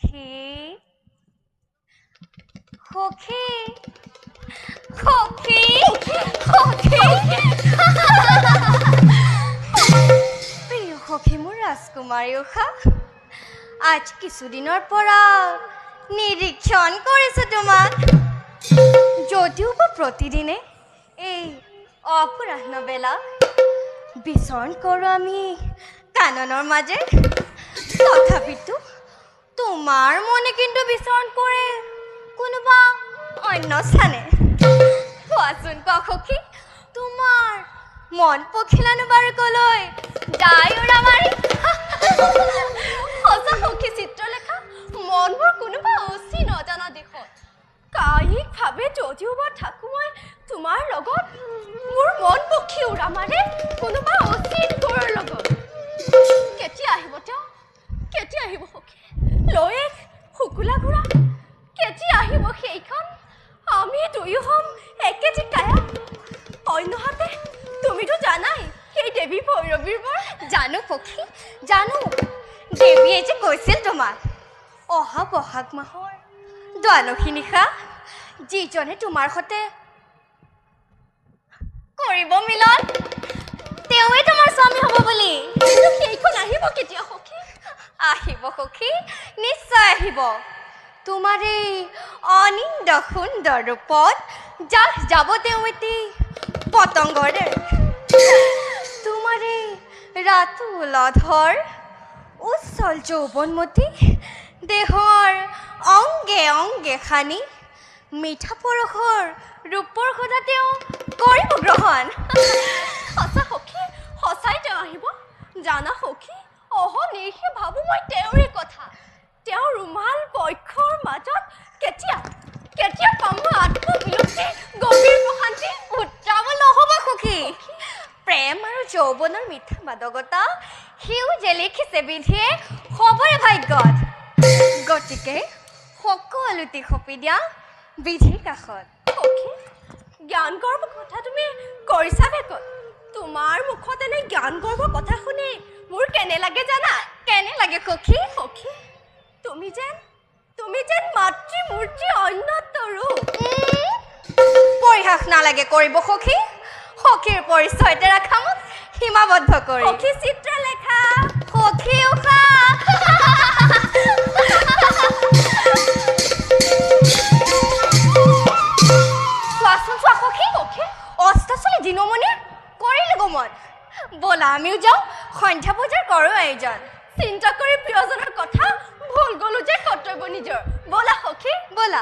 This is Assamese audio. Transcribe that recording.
সখী সখী সখী সখী প্ৰিয় সখী মোৰ ৰাজকুমাৰী উষা আজ কিছুদিনৰ পৰা নিৰীক্ষণ কৰিছো তোমাক যদিও বা প্ৰতিদিনে এই অপৰাহ্ন বেলা বিচৰণ কৰোঁ আমি কাননৰ মাজে তথাপিতো তোমাৰ মনে কিন্তু বিচৰণ কৰে কোনোবা অন্য স্থানে কোৱাচোন কোৱা সখী তোমাৰ মন পখিলানো বাৰু কলৈ যাই উৰা মাৰি সঁচা সখী চিত্ৰলেখা মনবোৰ কোনোবা অচি নজনা দেশত কায়িকভাৱে যদিও বা থাকোঁ মই তোমাৰ লগত মোৰ মন পক্ষী উৰা মাৰে কোনোবা অচিন ঘৰৰ লগত কেতিয়া আহিব তেওঁ কেতিয়া আহিব সখী লৈ শুকুলা ঘোঁৰা কেতিয়া আহিব সেইখন আমি দুয়ো হ'ম একেটি কায়া অন্যহাতে তুমিতো জানাই সেই দেৱী ভৈৰৱীৰ বৰ জানো সখী জানো দেৱীয়ে যে কৈছিল তোমাক অহা বহাগ মাহৰ দ্বাদশী নিশা যিজনে তোমাৰ সৈতে কৰিব মিলন তেওঁৱে তোমাৰ স্বামী হ'ব বুলি সেইখন আহিব কেতিয়া সখী আহিব সখী নিশ্চয় আহিব তোমাৰ এই অনিন্দ সুন্দৰ ৰূপত যাহ যাব তেওঁ এটি পতংগৰ দৰে তোমাৰ এই ৰাতুল অধৰ উজ্জ্বল যৌৱনমতী দেহৰ অংগে অংগে সানি মিঠা পৰশৰ ৰূপৰ সদা তেওঁ কৰিব গ্ৰহণ সঁচা সখী সঁচাই তেওঁ আহিব জানা সখী অহনিশে ভাবোঁ মই তেওঁৰে কথা তেওঁৰ ৰুমাল বক্ষৰ মাজত কেতিয়া কেতিয়া পাম মই আত্মবিলুপ্তি গভীৰ প্ৰশান্তি উত্ৰাৱল নহ'ব সখী প্ৰেম আৰু যৌৱনৰ মিঠা মাদকতা সিও যে লিখিছে বিধিয়ে হ'বৰে ভাগ্যত গতিকে সকলোটি সপি দিয়া বিধিৰ কাষত সখী জ্ঞান গৰ্ভৰ কথা তুমি কৰিছা বেকত তোমাৰ মুখত এনে জ্ঞান গৰ্ভৰ কথা শুনি মোৰ কেনে লাগে জানা কেনে লাগে সখী সখী তুমি যেন মাতৃ মূৰ্তি অন্যতৰো পৰিহাস নালাগে কৰিব সখী সখীৰ পৰিচয়তে ৰাখা মোক সীমাবদ্ধ কৰি সখী চিত্ৰলেখা সখী উষা চোৱাচোন চোৱা সখী সখী অষ্টাচলী দিনমণি কৰিলে গমন ব'লা আমিও যাওঁ সন্ধ্যা বজাৰ কৰোঁ আয়োজন চিন্তা কৰি প্ৰিয়জনৰ কথা ভুল গ'লো যে কৰ্তব্য নিজৰ ব'লা সখী ব'লা